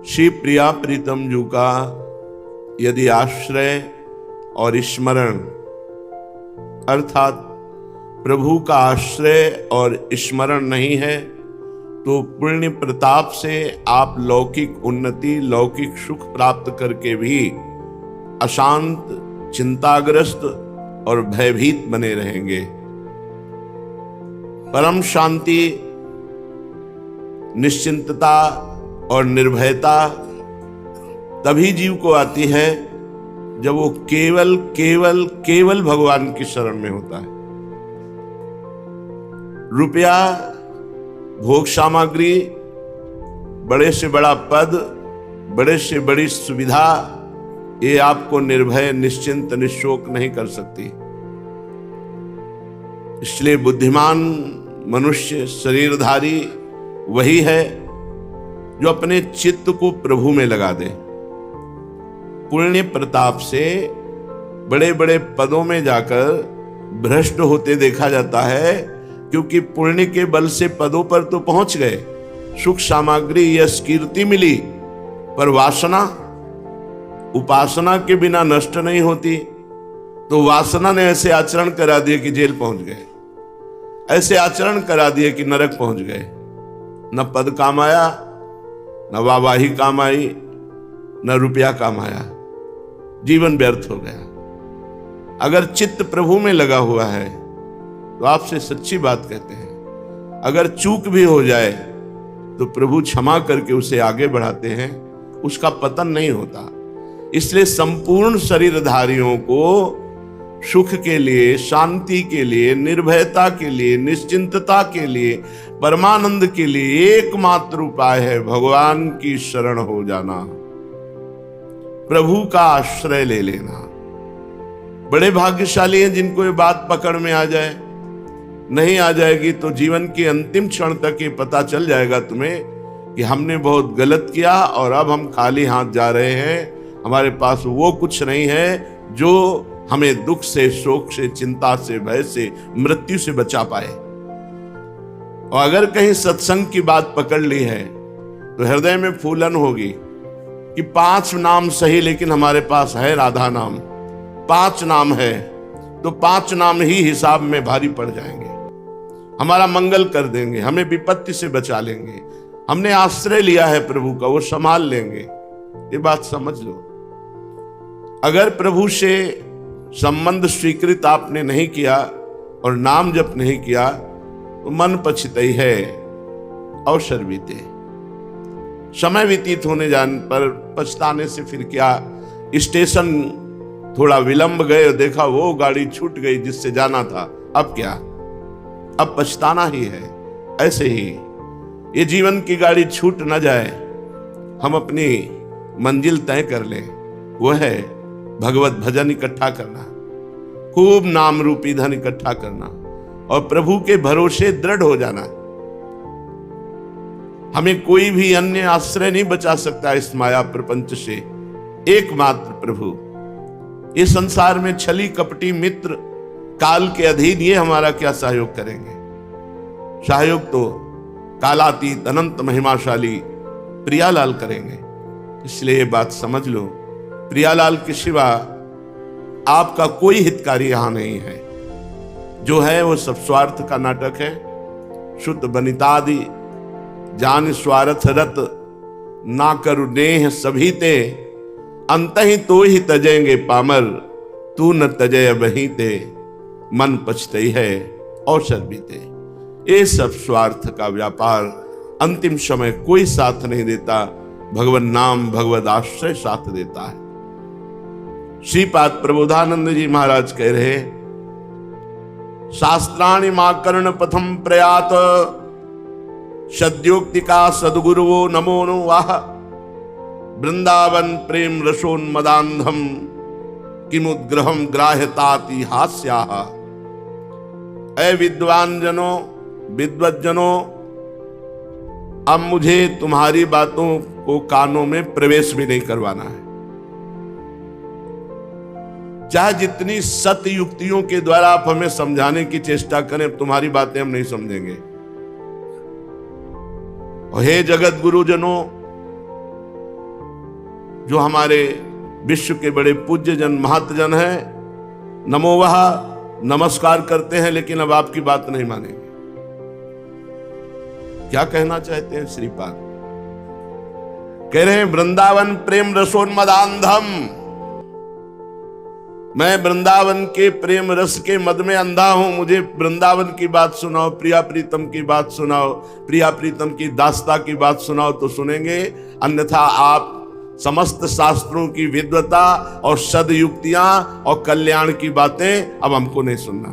श्री प्रिया प्रीतम जू का यदि आश्रय और स्मरण अर्थात प्रभु का आश्रय और स्मरण नहीं है तो पुण्य प्रताप से आप लौकिक उन्नति, लौकिक सुख प्राप्त करके भी अशांत, चिंताग्रस्त और भयभीत बने रहेंगे। परम शांति, निश्चिंतता और निर्भयता तभी जीव को आती है जब वो केवल केवल केवल भगवान की शरण में होता है। रुपया, भोग सामग्री, बड़े से बड़ा पद, बड़े से बड़ी सुविधा, ये आपको निर्भय, निश्चिंत, निशोक नहीं कर सकती। इसलिए बुद्धिमान मनुष्य, शरीरधारी वही है जो अपने चित्त को प्रभु में लगा दे। पुण्य प्रताप से बड़े बड़े पदों में जाकर भ्रष्ट होते देखा जाता है, क्योंकि पुण्य के बल से पदों पर तो पहुंच गए, सुख सामग्री, यश, कीर्ति मिली, पर वासना उपासना के बिना नष्ट नहीं होती। तो वासना ने ऐसे आचरण करा दिए कि जेल पहुंच गए, ऐसे आचरण करा दिए कि नरक पहुंच गए। न पद काम आया, न वाहवाही काम आई, न रुपया काम आया, जीवन व्यर्थ हो गया। अगर चित्त प्रभु में लगा हुआ है तो आपसे सच्ची बात कहते हैं, अगर चूक भी हो जाए तो प्रभु क्षमा करके उसे आगे बढ़ाते हैं, उसका पतन नहीं होता। इसलिए संपूर्ण शरीरधारियों को सुख के लिए, शांति के लिए, निर्भयता के लिए, निश्चिंतता के लिए, परमानंद के लिए एकमात्र उपाय है भगवान की शरण हो जाना, प्रभु का आश्रय ले लेना। बड़े भाग्यशाली हैं जिनको ये बात पकड़ में आ जाए। नहीं आ जाएगी तो जीवन के अंतिम क्षण तक ये पता चल जाएगा तुम्हें कि हमने बहुत गलत किया और अब हम खाली हाथ जा रहे हैं। हमारे पास वो कुछ नहीं है जो हमें दुख से, शोक से, चिंता से, भय से, मृत्यु से बचा पाए। और अगर कहीं सत्संग की बात पकड़ ली है तो हृदय में फूलन होगी कि 5 नाम सही, लेकिन हमारे पास है राधा नाम। 5 नाम है तो 5 नाम ही हिसाब में भारी पड़ जाएंगे, हमारा मंगल कर देंगे, हमें विपत्ति से बचा लेंगे। हमने आश्रय लिया है प्रभु का, वो संभाल लेंगे। ये बात समझ लो। अगर प्रभु से संबंध स्वीकृत आपने नहीं किया और नाम जप नहीं किया तो मन पछताई है, अवसर बीते। समय व्यतीत होने जाने पर पछताने से फिर क्या। स्टेशन थोड़ा विलंब गए और देखा वो गाड़ी छूट गई जिससे जाना था, अब क्या, अब पछताना ही है। ऐसे ही ये जीवन की गाड़ी छूट न जाए, हम अपनी मंजिल तय कर लें। वो है भगवत भजन इकट्ठा करना, खूब नाम रूपी धन इकट्ठा करना और प्रभु के भरोसे दृढ़ हो जाना। हमें कोई भी अन्य आश्रय नहीं बचा सकता इस माया प्रपंच से, एकमात्र प्रभु। इस संसार में छली कपटी मित्र काल के अधीन ये हमारा क्या सहयोग करेंगे। सहयोग तो कालातीत अनंत महिमाशाली प्रियालाल करेंगे। इसलिए ये बात समझ लो, प्रियालाल के सिवा आपका कोई हितकारी यहां नहीं है। जो है वो सब स्वार्थ का नाटक है। शुद्ध बनितादि जान स्वार्थ रत, ना करु नेह सभी ते, अंत ही तो ही तजेंगे पामर, तू न तजय बही ते, मन पछतई है अवसर बीते। ये सब स्वार्थ का व्यापार, अंतिम समय कोई साथ नहीं देता, भगवत नाम, भगवत आश्रय साथ देता है। श्रीपाद प्रबोधानंद जी महाराज कह रहे, शास्त्राणि मां कर्ण पथम प्रयात, सद्योक्ति का सदगुरुवो नमो नो वाह, वृंदावन प्रेम रसोन्मदान्धम, किमुद्ग्रहम ग्राह्यताति हास्याः। ऐ विद्वान जनों, विद्वत जनों, अब मुझे तुम्हारी बातों को कानों में प्रवेश भी नहीं करवाना है। चाहे जितनी सत्य युक्तियों के द्वारा आप हमें समझाने की चेष्टा करें, तुम्हारी बातें हम नहीं समझेंगे। और हे जगत गुरुजनों, जो हमारे विश्व के बड़े पूज्य जन महतजन हैं, नमो वह नमस्कार करते हैं, लेकिन अब आपकी बात नहीं मानेंगे। क्या कहना चाहते हैं श्रीपाद? कह रहे हैं वृंदावन प्रेम रसोन्मदांधम, मैं वृंदावन के प्रेम रस के मद में अंधा हूं। मुझे वृंदावन की बात सुनाओ, प्रिया प्रीतम की बात सुनाओ, प्रिया प्रीतम की दास्ता की बात सुनाओ तो सुनेंगे, अन्यथा आप समस्त शास्त्रों की विद्वता और सदयुक्तियां और कल्याण की बातें अब हमको नहीं सुनना,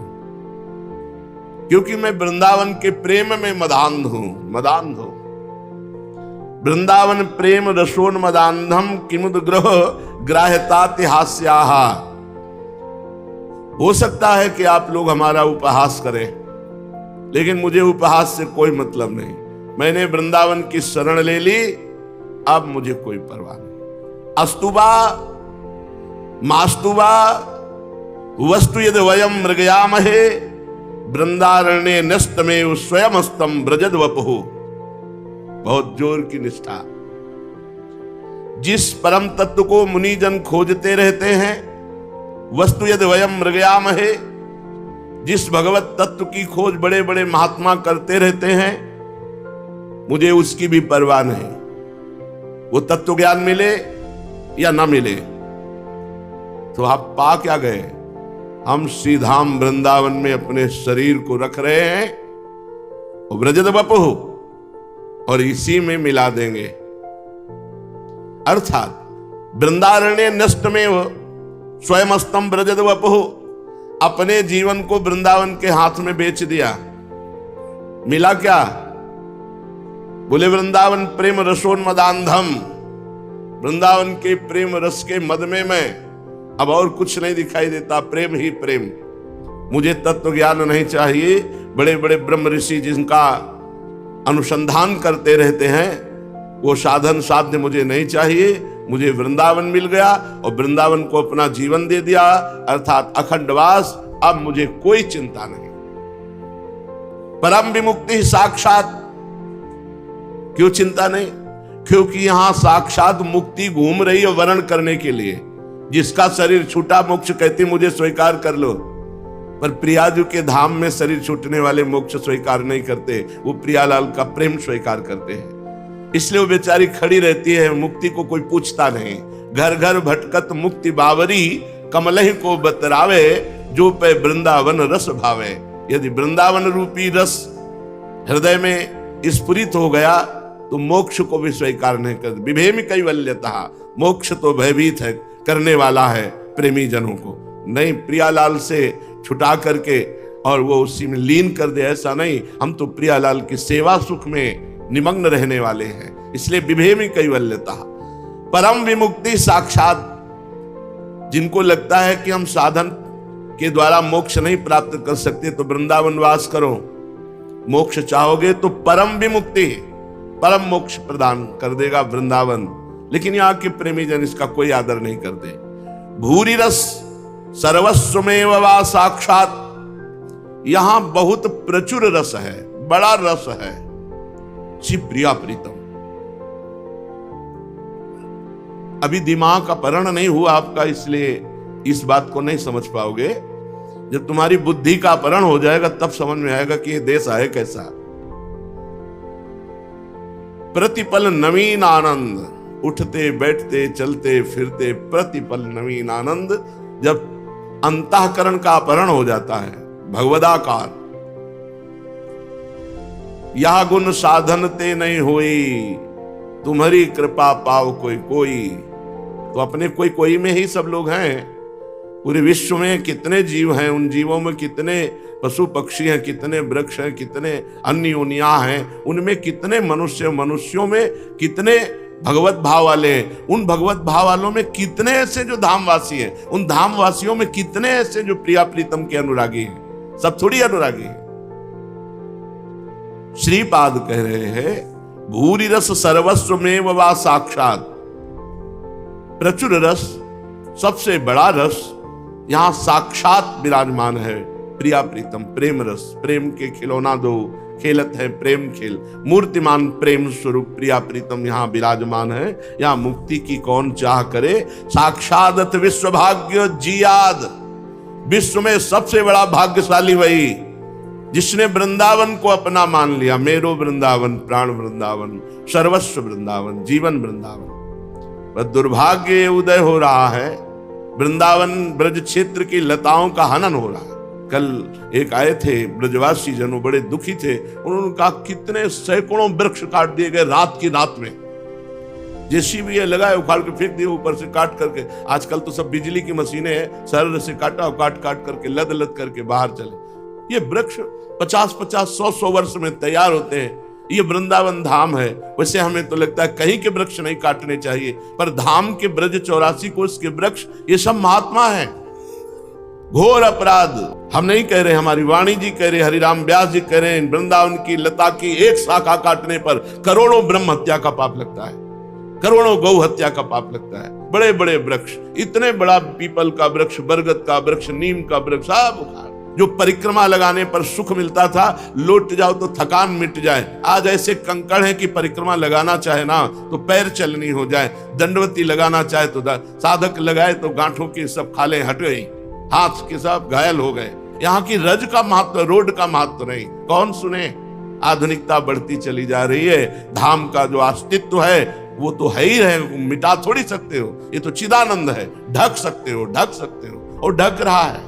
क्योंकि मैं वृंदावन के प्रेम में मदांध हूं। वृंदावन प्रेम रसोन्मदांधम किमुद ग्रह ग्राह्यतातिहास्याः। हो सकता है कि आप लोग हमारा उपहास करें, लेकिन मुझे उपहास से कोई मतलब नहीं। मैंने वृंदावन की शरण ले ली, अब मुझे कोई परवाह नहीं। अस्तुवा मास्तुवा वस्तु यद वयम मृगयामहे वृंदारण्ये नस्तमेव स्वयमस्तम ब्रजद वपुः। बहुत जोर की निष्ठा। जिस परम तत्व को मुनिजन खोजते रहते हैं, वस्तु यद वयम मृगयामहे, जिस भगवत तत्व की खोज बड़े बड़े महात्मा करते रहते हैं, मुझे उसकी भी परवाह नहीं। वो तत्व ज्ञान मिले या ना मिले, तो आप पा क्या गए? हम श्रीधाम वृंदावन में अपने शरीर को रख रहे हैं और ब्रजद वपुः, और इसी में मिला देंगे। अर्थात वृंदारण्य नष्टमेव स्वयमस्तम ब्रजद वपुः, अपने जीवन को वृंदावन के हाथ में बेच दिया। मिला क्या? बोले वृंदावन प्रेम रसोन्मदांधम, वृंदावन के प्रेम रस के मद में मैं, अब और कुछ नहीं दिखाई देता, प्रेम ही प्रेम। मुझे तत्व ज्ञान नहीं चाहिए। बड़े बड़े ब्रह्म ऋषि जिनका अनुसंधान करते रहते हैं, वो साधन साध्य मुझे नहीं चाहिए। मुझे वृंदावन मिल गया और वृंदावन को अपना जीवन दे दिया, अर्थात अखंडवास। अब मुझे कोई चिंता नहीं। परम विमुक्ति साक्षात। क्यों चिंता नहीं? क्योंकि यहां साक्षात मुक्ति घूम रही है वर्ण करने के लिए। जिसका शरीर छूटा मोक्ष कहते मुझे स्वीकार कर लो, पर प्रियाजू के धाम में शरीर छूटने वाले मोक्ष स्वीकार नहीं करते, वो प्रियालाल का प्रेम स्वीकार करते हैं। इसलिए वो बेचारी खड़ी रहती है, मुक्ति को कोई पूछता नहीं। घर घर भटकत मुक्ति बावरी, कमलहि को बतरावे, जो पे वृंदावन रस भावे। यदि वृंदावन रूपी रस हृदय में स्फुरित हो गया तो मोक्ष को भी स्वीकार नहीं कर। विभेमि कैवल्यतः, मोक्ष तो भयभीत है करने वाला है प्रेमी जनों को। नहीं, प्रियालाल से छुटा करके और वो उसी में लीन कर दे, ऐसा नहीं। हम तो प्रियालाल की सेवा सुख में निमग्न रहने वाले हैं। इसलिए विभेमि कैवल्यतः। परम विमुक्ति साक्षात। जिनको लगता है कि हम साधन के द्वारा मोक्ष नहीं प्राप्त कर सकते, तो वृंदावन वास करो। मोक्ष चाहोगे तो परम विमुक्ति, परम मोक्ष प्रदान कर देगा वृंदावन। लेकिन यहाँ के प्रेमी जन इसका कोई आदर नहीं करते। भूरि रस सर्वस्वमेव वा साक्षात। यहां बहुत प्रचुर रस है, बड़ा रस है। श्री प्रिया प्रीतम। अभी दिमाग का अपहरण नहीं हुआ आपका, इसलिए इस बात को नहीं समझ पाओगे। जब तुम्हारी बुद्धि का अपहरण हो जाएगा तब समझ में आएगा कि ये देश है कैसा। प्रतिपल नवीन आनंद, उठते बैठते चलते फिरते प्रतिपल नवीन आनंद। जब अंतःकरण का अपहरण हो जाता है, भगवदाकार। यह गुण साधन ते नहीं होई, तुम्हारी कृपा पाव कोई कोई। तो अपने कोई कोई में ही सब लोग हैं। पूरे विश्व में कितने जीव हैं, उन जीवों में कितने पशु पक्षी हैं, कितने वृक्ष हैं, कितने अन्य योनियां हैं, उनमें कितने मनुष्य, मनुष्यों में कितने भगवत भाव वाले हैं, उन भगवत भाव वालों में कितने ऐसे जो धामवासी हैं, उन धामवासियों में कितने ऐसे जो प्रिया प्रीतम के अनुरागी हैं। सब थोड़ी अनुरागी हैं। श्रीपाद कह रहे हैं भूरि रस सर्वस्वमेव वा साक्षात। प्रचुर रस, सबसे बड़ा रस यहां साक्षात विराजमान है। प्रिया प्रीतम, प्रेम रस। प्रेम के खिलौना दो, खेलत है प्रेम खेल। मूर्तिमान प्रेम स्वरूप प्रिया प्रीतम यहाँ विराजमान है। यहाँ मुक्ति की कौन चाह करे, साक्षात विश्व भाग्य जियाद। विश्व में सबसे बड़ा भाग्यशाली वही जिसने वृंदावन को अपना मान लिया। मेरो वृंदावन, प्राण वृंदावन, सर्वस्व वृंदावन, जीवन वृंदावन। पर दुर्भाग्य उदय हो रहा है, वृंदावन ब्रज क्षेत्र की लताओं का हनन हो रहा है। कल एक आए थे ब्रजवासी जनों, बड़े दुखी थे। उन्होंने कहा कितने सैकड़ों वृक्ष काट दिए गए रात की रात में। जेसीबी लगाए, उखाड़ के फेंक दिए ऊपर से काट करके। आजकल तो सब बिजली की मशीनें हैं, सरल से काटा, काट काट करके लद लद करके बाहर चले। ये वृक्ष 50-50, 100-100 वर्ष में तैयार होते हैं। ये वृंदावन धाम है। वैसे हमें तो लगता है कहीं के वृक्ष नहीं काटने चाहिए, पर धाम के ब्रज 84 कोष के वृक्ष ये सब महात्मा है। घोर अपराध हम नहीं कह रहे, हमारी वाणी जी कह रहे, हरिराम व्यास जी कह रहे हैं। वृंदावन की लता की एक शाखा काटने पर करोड़ों ब्रह्म हत्या का पाप लगता है, करोड़ों गौ हत्या का पाप लगता है। बड़े बड़े वृक्ष, इतने बड़ा पीपल का वृक्ष, बरगद का वृक्ष, नीम का वृक्ष, सब उखाड़। जो परिक्रमा लगाने पर सुख मिलता था, लौट जाओ तो थकान मिट जाए, आज ऐसे कंकड़ है कि परिक्रमा लगाना चाहे ना तो पैर चलनी हो जाए, दंडवती लगाना चाहे तो साधक लगाए तो गांठों की सब खाले हट गई, हाथ के सब घायल हो गए। यहाँ की रज का महत्व, रोड का महत्व नहीं, कौन सुने। आधुनिकता बढ़ती चली जा रही है। धाम का जो अस्तित्व है वो तो है ही है, मिटा थोड़ी सकते हो। ये तो चिदानंद है, ढक सकते हो, ढक सकते हो, और ढक रहा है।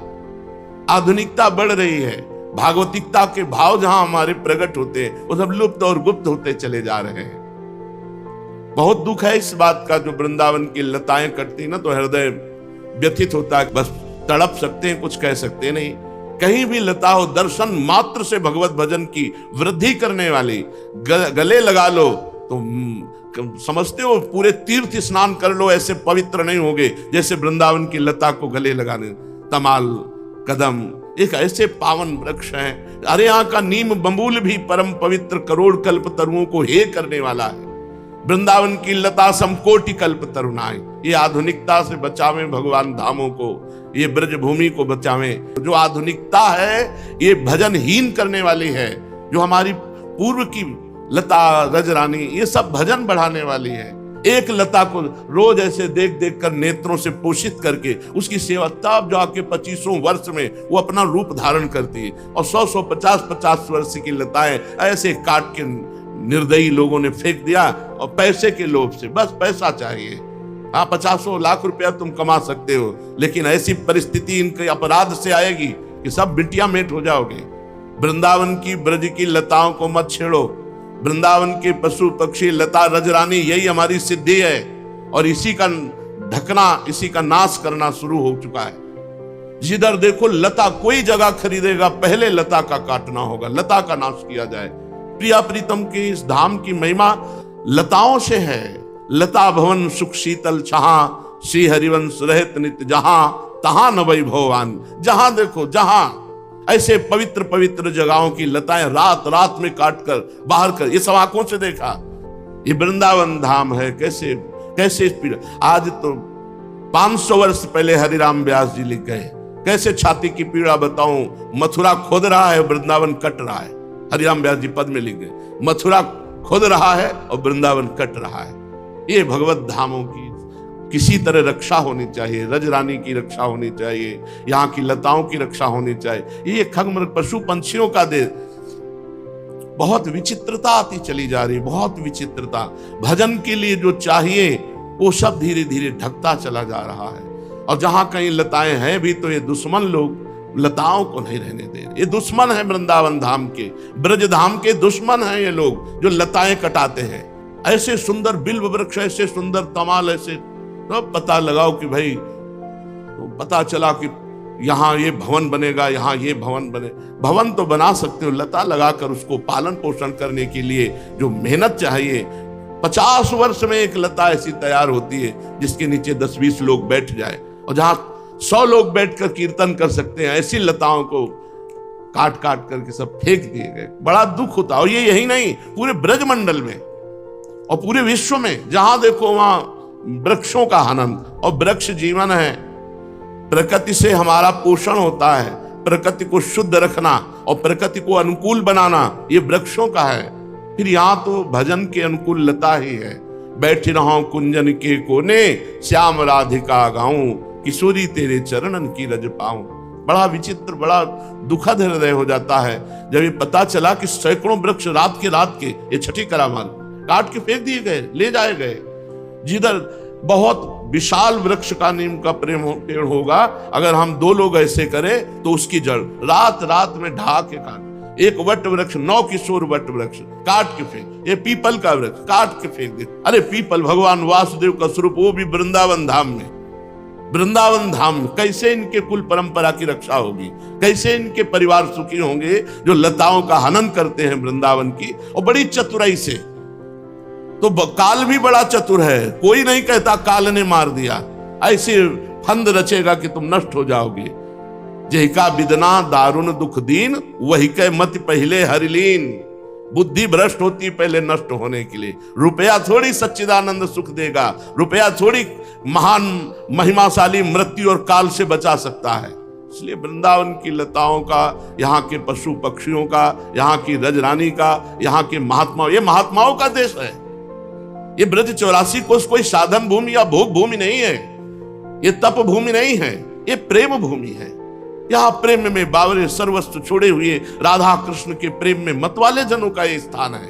आधुनिकता बढ़ रही है। भागवतिकता के भाव जहां हमारे प्रकट होते हैं वो सब लुप्त और गुप्त होते चले जा रहे हैं। बहुत दुख है इस बात का। जो वृंदावन की लताएं कटती ना तो हृदय व्यथित होता है। बस तड़प सकते हैं, कुछ कह सकते नहीं। कहीं भी लता हो, दर्शन मात्र से भगवत भजन की वृद्धि करने वाली गले लगा लो तो समझते हो पूरे तीर्थ स्नान कर लो, ऐसे पवित्र नहीं होगे जैसे वृंदावन की लता को गले लगाने। तमाल, कदम एक ऐसे पावन वृक्ष हैं। अरे यहाँ का नीम बबूल भी परम पवित्र करोड़ कल्प तरुओं को हे करने वाला है। वृंदावन की लता समकोटि कल्प तरुणाएं। ये आधुनिकता से बचावे भगवान धामों को, ये ब्रज भूमि को बचावे। जो आधुनिकता है ये भजनहीन करने वाली है। जो हमारी पूर्व की लता, रजरानी, ये सब भजन बढ़ाने वाली है। एक लता को रोज ऐसे देख देख कर नेत्रों से पोषित करके उसकी सेवा, तब जाके 25 वर्ष में वो अपना रूप धारण करती है। और 100-100, 50-50 वर्ष की लताएं ऐसे काट के निर्दयी लोगों ने फेंक दिया, और पैसे के लोभ से, बस पैसा चाहिए। हाँ, 50 लाख रुपया तुम कमा सकते हो, लेकिन ऐसी परिस्थिति इनके अपराध से आएगी कि सब बिटिया मेट हो जाओगे। वृंदावन की ब्रज की लताओं को मत छेड़ो। वृंदावन के पशु पक्षी, लता, रजरानी, यही हमारी सिद्धि है। और इसी का ढकना, इसी का नाश करना शुरू हो चुका है। जिधर देखो लता, कोई जगह खरीदेगा पहले लता का काटना होगा, लता का नाश किया जाए। प्रिया प्रीतम की इस धाम की महिमा लताओं से है। लता भवन सुख शीतल छहा, श्री हरिवंश रहत नित जहां, तहां न वैभवान। जहां देखो, जहां ऐसे पवित्र पवित्र जगहों की लताएं रात रात में काट कर बाहर कर, ये सब आंखों से देखा। ये वृंदावन धाम है। कैसे कैसे पीड़ा। आज तो 500 वर्ष पहले हरिराम व्यास जी लिख गए, कैसे छाती की पीड़ा बताऊं। मथुरा खोद रहा है, वृंदावन कट रहा है। हरिराम व्यास जी पद में लिख गए, मथुरा खोद रहा है और वृंदावन कट रहा है। ये भगवत धामों की किसी तरह रक्षा होनी चाहिए। रजरानी की रक्षा होनी चाहिए, यहाँ की लताओं की रक्षा होनी चाहिए। ये खगमृग पशु पंछियों का दे। बहुत विचित्रता आती चली जा रही, बहुत विचित्रता। भजन के लिए जो चाहिए वो सब धीरे धीरे ढकता चला जा रहा है। और जहां कहीं लताएं हैं भी तो ये दुश्मन लोग लताओं को नहीं रहने दे रहे। ये दुश्मन है वृंदावन धाम के, ब्रज धाम के दुश्मन हैं ये लोग जो लताएं कटाते हैं। ऐसे सुंदर बिल्व वृक्ष, ऐसे सुंदर तमाल, ऐसे तो पता लगाओ कि भाई, तो पता चला कि यहाँ ये भवन बनेगा, यहाँ ये भवन बने। भवन तो बना सकते हो, लता लगाकर उसको पालन पोषण करने के लिए जो मेहनत चाहिए। 50 वर्ष में एक लता ऐसी तैयार होती है जिसके नीचे 10-20 लोग बैठ जाए, और जहां 100 लोग बैठकर कीर्तन कर सकते हैं, ऐसी लताओं को काट काट करके सब फेंक दिए गए। बड़ा दुख होता है। और ये यही नहीं, पूरे ब्रजमंडल में और पूरे विश्व में जहां देखो वहां वृक्षों का हनन। और वृक्ष जीवन है, प्रकृति से हमारा पोषण होता है, प्रकृति को शुद्ध रखना और प्रकृति को अनुकूल बनाना ये वृक्षों का है। फिर यहाँ तो भजन के अनुकूल लता ही है। बैठी रहो कुंजन के कोने, श्याम राधिका गाऊं, किशोरी तेरे चरणन की रज पाऊं। बड़ा विचित्र, बड़ा दुखद हृदय हो जाता है जब ये पता चला कि सैकड़ों वृक्ष रात के ये छठी करामाल काट के फेंक दिए गए, ले जाए गए। जिधर बहुत विशाल वृक्ष का नीम का पेड़ होगा, अगर हम 2 लोग ऐसे करें तो उसकी जड़ रात रात में ढा के काट। एक वट वृक्ष, 9 किशोर वट वृक्ष काट के फेंक। ये पीपल का वृक्ष काट के फेंक दे। अरे पीपल भगवान वासुदेव का स्वरूप, वो भी वृंदावन धाम में। वृंदावन धाम कैसे इनके कुल परंपरा की रक्षा होगी, कैसे इनके परिवार सुखी होंगे जो लताओं का हनन करते हैं वृंदावन की, और बड़ी चतुराई से। तो काल भी बड़ा चतुर है, कोई नहीं कहता काल ने मार दिया। ऐसे फंद रचेगा कि तुम नष्ट हो जाओगे। जहिका बिदना दारुण दुख दीन, वही कह मत पहले हरिलीन। बुद्धि भ्रष्ट होती पहले नष्ट होने के लिए। रुपया थोड़ी सच्चिदानंद सुख देगा, रुपया थोड़ी महान महिमाशाली मृत्यु और काल से बचा सकता है। इसलिए वृंदावन की लताओं का, यहाँ के पशु पक्षियों का, यहाँ की रजरानी का, यहाँ के महात्माओं, ये महात्माओं का देश है। ये ब्रज 84 कोस कोई साधन भूमि या भोग भूमि नहीं है, ये तप भूमि नहीं है, ये प्रेम भूमि है। यहाँ प्रेम में बावरे सर्वस्व छोड़े हुए राधा कृष्ण के प्रेम में मतवाले जनों का ये स्थान है।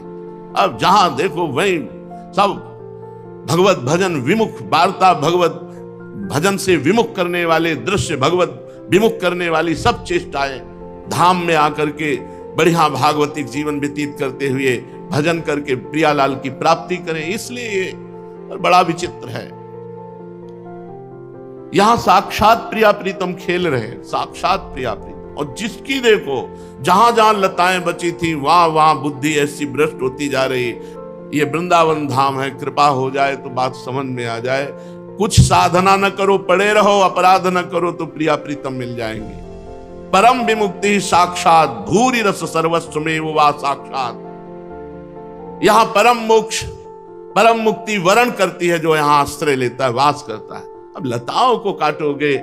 अब जहां देखो वहीं सब भगवत भजन विमुख वार्ता, भगवत भजन से विमुख करने वाले दृश्य, भगवत विमुख करने वाली सब चेष्टाएं, धाम में आकर के बढ़िया भागवतिक जीवन व्यतीत करते हुए भजन करके प्रियालाल की प्राप्ति करें। इसलिए ये बड़ा विचित्र है। यहां साक्षात प्रिया प्रीतम खेल रहे हैं, साक्षात प्रिया प्रीतम। और जिसकी देखो जहां जहां लताएं बची थी वहां वहां बुद्धि ऐसी भ्रष्ट होती जा रही। ये वृंदावन धाम है, कृपा हो जाए तो बात समझ में आ जाए। कुछ साधना न करो, पड़े रहो, अपराध न करो तो प्रिया प्रीतम मिल जाएंगे। परम विमुक्ति साक्षात, भूरि रस सर्वस्व में वो वा साक्षात। यहां परम मोक्ष, परम मुक्ति वरण करती है जो यहां आश्रय लेता है, वास करता है। अब लताओं को काटोगे,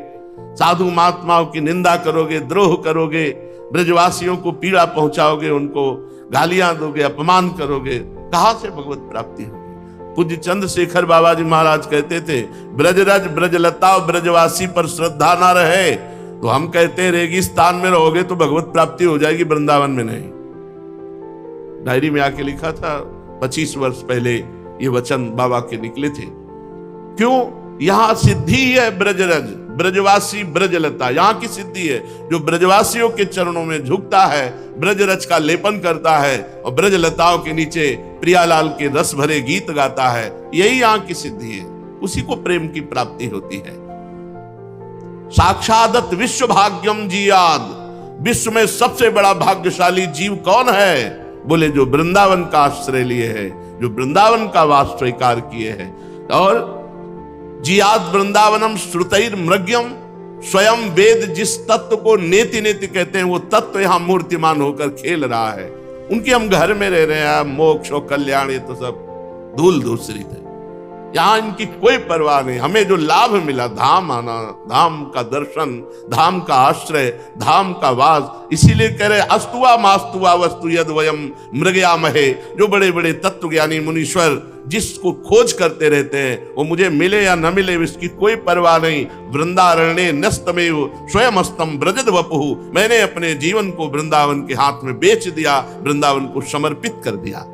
साधु महात्माओं की निंदा करोगे, द्रोह करोगे, ब्रजवासियों को पीड़ा पहुंचाओगे, उनको गालियां दोगे, अपमान करोगे, कहां से भगवत प्राप्ति होगी। पूज्य चंद्रशेखर बाबा जी महाराज कहते थे, ब्रजरज ब्रजलता ब्रजवासी पर श्रद्धा ना रहे तो हम कहते हैं रेगिस्तान में रहोगे तो भगवत प्राप्ति हो जाएगी, वृंदावन में नहीं। डायरी में आके लिखा था, 25 वर्ष पहले ये वचन बाबा के निकले थे। क्यों? यहां सिद्धि है ब्रजरज, ब्रजवासी ब्रजलता, यहां की सिद्धि है। जो ब्रजवासियों के चरणों में झुकता है, ब्रजरज का लेपन करता है और ब्रजलताओं के नीचे प्रियालाल के रस भरे गीत गाता है, यही यहां की सिद्धि है। उसी को प्रेम की प्राप्ति होती है। साक्षादत विश्व भाग्यम जीयाद, विश्व में सबसे बड़ा भाग्यशाली जीव कौन है? बोले जो वृंदावन का आश्रय लिए है, जो वृंदावन का वास स्वीकार किए हैं। और जियाद वृंदावनम श्रुतैर मृग्यम, स्वयं वेद जिस तत्व को नेति नेति कहते हैं वो तत्व यहां मूर्तिमान होकर खेल रहा है। उनके हम घर में रह रहे हैं, मोक्ष और कल्याण ये तो सब धूल धूसरित है। यहां इनकी कोई परवाह नहीं। हमें जो लाभ मिला, धाम आना, धाम का दर्शन, धाम का आश्रय, धाम का वास, इसीलिए कह रहे अस्तुआ मास्तुआ वस्तु यद वयम मृगयामहे। जो बड़े बड़े तत्वज्ञानी मुनीश्वर जिसको खोज करते रहते हैं, वो मुझे मिले या न मिले इसकी कोई परवाह नहीं। वृंदारण्ये नस्तमेव स्वयमस्तम ब्रजद वपुः, मैंने अपने जीवन को वृंदावन के हाथ में बेच दिया, वृंदावन को समर्पित कर दिया।